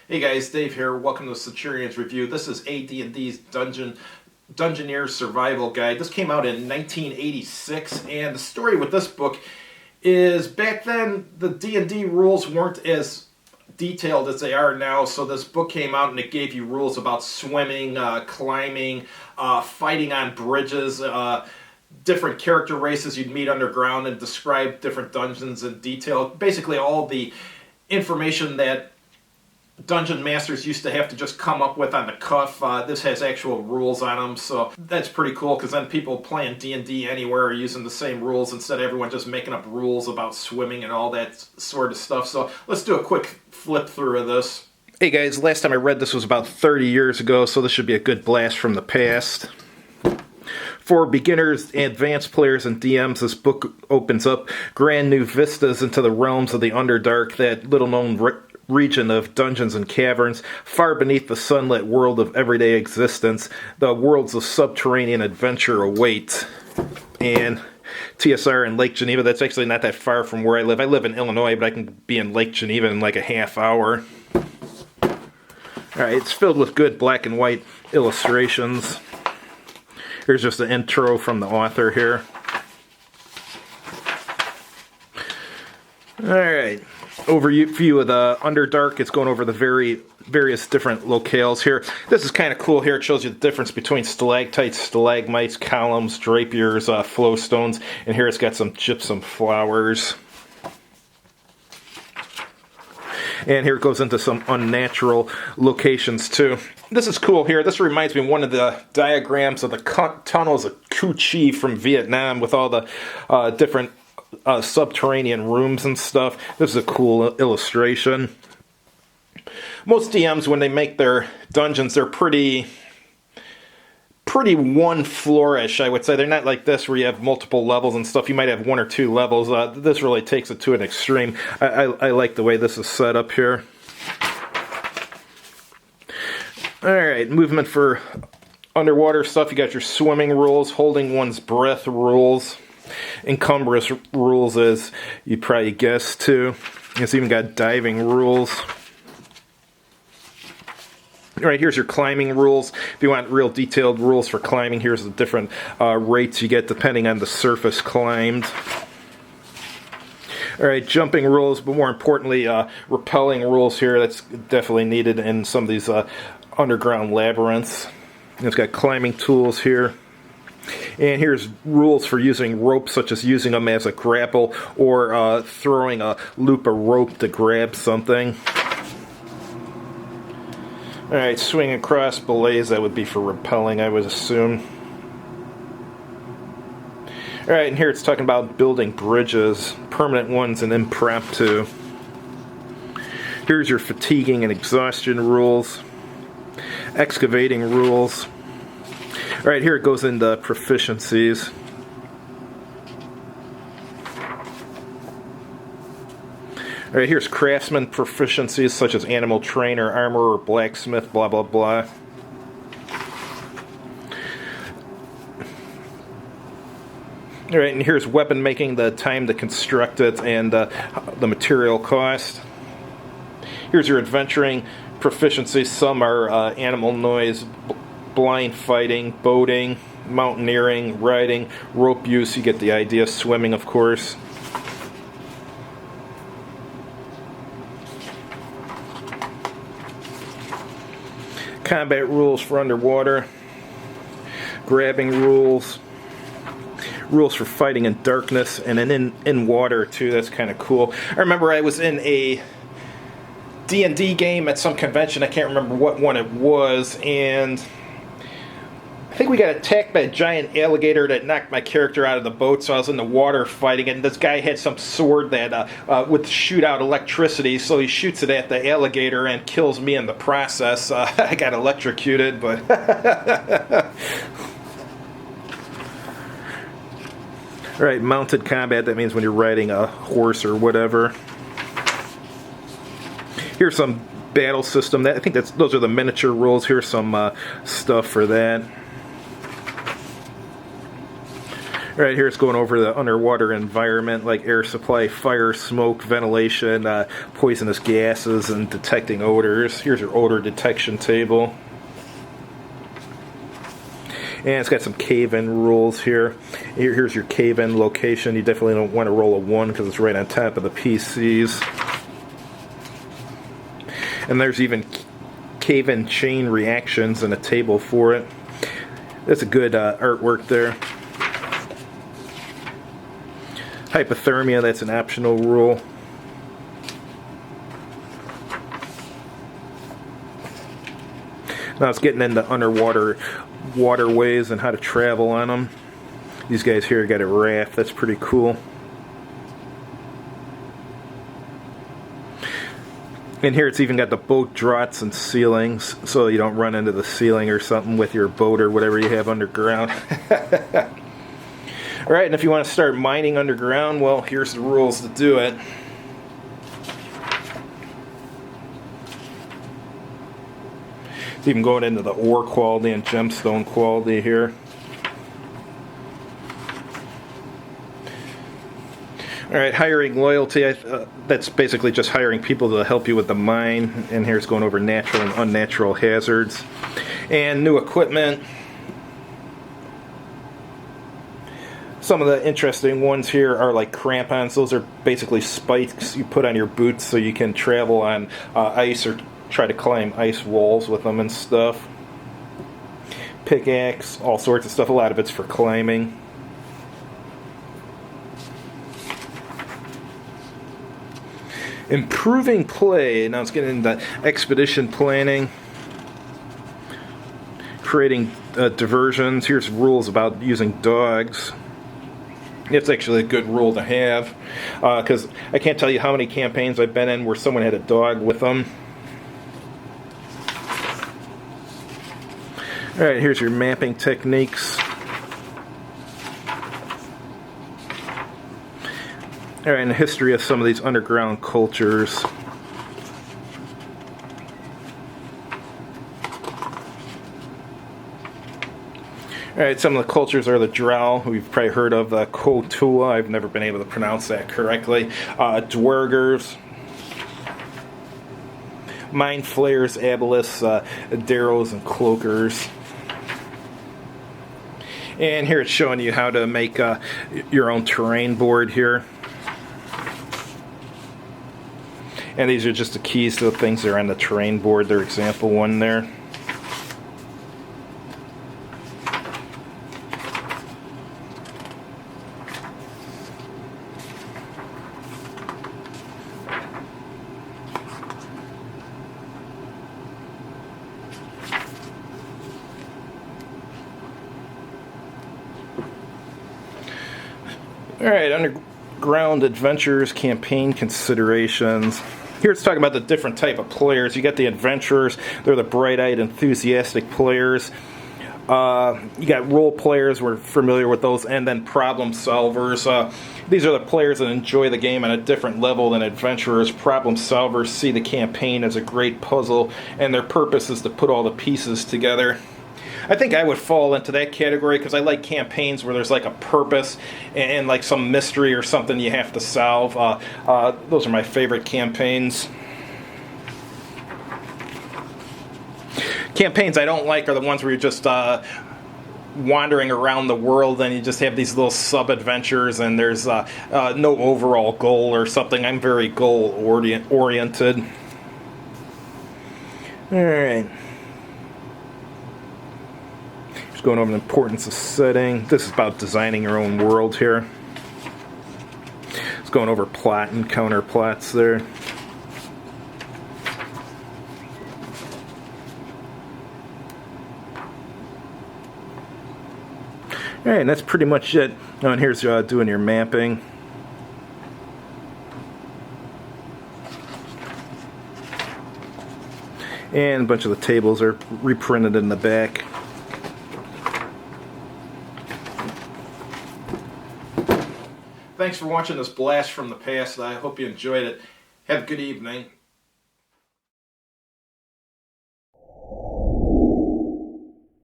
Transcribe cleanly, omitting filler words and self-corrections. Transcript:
Hey guys, Dave here. Welcome to Centurion's Review. This is AD&D's Dungeoneers Survival Guide. This came out in 1986, and the story with this book is back then the D&D rules weren't as detailed as they are now, so this book came out and it gave you rules about swimming, climbing, fighting on bridges, different character races you'd meet underground, and describe different dungeons in detail. Basically all the information that dungeon masters used to have to just come up with on the cuff. This has actual rules on them, so that's pretty cool, because then people playing D&D anywhere are using the same rules instead of everyone just making up rules about swimming and all that sort of stuff. So let's do a quick flip through of this. Hey guys, last time I read this was about 30 years ago, so this should be a good blast from the past. For beginners, advanced players, and DMs, this book opens up grand new vistas into the realms of the Underdark, that little-known region of dungeons and caverns, far beneath the sunlit world of everyday existence. The worlds of subterranean adventure await. And TSR in Lake Geneva, that's actually not that far from where I live. I live in Illinois, but I can be in Lake Geneva in like a half hour. Alright, it's filled with good black and white illustrations. Here's just an intro from the author here. Alright, overview of the Underdark. It's going over the various different locales here. This is kind of cool here. It shows you the difference between stalactites, stalagmites, columns, drapiers, flowstones, and here it's got some gypsum flowers. And here it goes into some unnatural locations too. This is cool here. This reminds me of one of the diagrams of the tunnels of Cu Chi from Vietnam with all the different subterranean rooms and stuff. This is a cool illustration. Most DMs, when they make their dungeons, they're pretty one floorish, I would say. They're not like this where you have multiple levels and stuff. You might have one or two levels. This really takes it to an extreme. I like the way this is set up here. Alright, movement for underwater stuff. You got your swimming rules, holding one's breath rules, encumbrous rules, as you probably guessed too. It's even got diving rules. Alright, here's your climbing rules. If you want real detailed rules for climbing, here's the different rates you get depending on the surface climbed. Alright, jumping rules, but more importantly, rappelling rules here. That's definitely needed in some of these underground labyrinths. It's got climbing tools here. And here's rules for using ropes, such as using them as a grapple or throwing a loop of rope to grab something. Alright, swing across belays, that would be for rappelling, I would assume. Alright, and here it's talking about building bridges, permanent ones and impromptu. Here's your fatiguing and exhaustion rules. Excavating rules. Alright, here it goes into proficiencies. Alright, here's craftsman proficiencies such as animal trainer, armorer, blacksmith, blah blah blah. Alright, and here's weapon making, the time to construct it, and the material cost. Here's your adventuring proficiencies. Some are animal noise, blind fighting, boating, mountaineering, riding, rope use, you get the idea, swimming of course. Combat rules for underwater, grabbing rules, rules for fighting in darkness, and then in water too. That's kind of cool. I remember I was in a D&D game at some convention, I can't remember what one it was, and I think we got attacked by a giant alligator that knocked my character out of the boat, so I was in the water fighting, and this guy had some sword that would shoot out electricity, so he shoots it at the alligator and kills me in the process. I got electrocuted, but... Alright, mounted combat, that means when you're riding a horse or whatever. Here's some battle system. I think those are the miniature rules. Here's some stuff for that. Right here it's going over the underwater environment, like air supply, fire, smoke, ventilation, poisonous gases, and detecting odors. Here's your odor detection table. And it's got some cave-in rules here. Here's your cave-in location. You definitely don't want to roll a 1 because it's right on top of the PCs. And there's even cave-in chain reactions and a table for it. That's a good artwork there. Hypothermia, that's an optional rule. Now it's getting into underwater waterways and how to travel on them. These guys here got a raft, that's pretty cool. And here it's even got the boat draughts and ceilings, so you don't run into the ceiling or something with your boat or whatever you have underground. Alright, and if you want to start mining underground, well, here's the rules to do it. It's even going into the ore quality and gemstone quality here. Alright, hiring loyalty, that's basically just hiring people to help you with the mine. And here's going over natural and unnatural hazards. And new equipment. Some of the interesting ones here are like crampons. Those are basically spikes you put on your boots so you can travel on ice or try to climb ice walls with them and stuff. Pickaxe, all sorts of stuff. A lot of it's for climbing. Improving play. Now it's getting into expedition planning. Creating diversions. Here's rules about using dogs. It's actually a good rule to have, because I can't tell you how many campaigns I've been in where someone had a dog with them. Alright, here's your mapping techniques. Alright, and the history of some of these underground cultures. Alright, some of the cultures are the Drow, who you've probably heard of, the Kotua, I've never been able to pronounce that correctly, Dwergers, Mind Flayers, Abelis, Darrows, and Cloakers. And here it's showing you how to make your own terrain board here. And these are just the keys to the things that are on the terrain board, their example one there. Alright, underground adventures, campaign considerations. Here it's talking about the different type of players. You got the adventurers, they're the bright-eyed, enthusiastic players. You got role players, we're familiar with those, and then problem solvers. These are the players that enjoy the game on a different level than adventurers. Problem solvers see the campaign as a great puzzle, and their purpose is to put all the pieces together. I think I would fall into that category because I like campaigns where there's like a purpose and like some mystery or something you have to solve. Those are my favorite campaigns. Campaigns I don't like are the ones where you're just wandering around the world and you just have these little sub-adventures and there's no overall goal or something. I'm very goal-oriented. Alright. Just going over the importance of setting. This is about designing your own world here. It's going over plot and counter plots there. Alright, and that's pretty much it. Oh, and here's doing your mapping. And a bunch of the tables are reprinted in the back. Thanks for watching this blast from the past. I hope you enjoyed it. Have a good evening.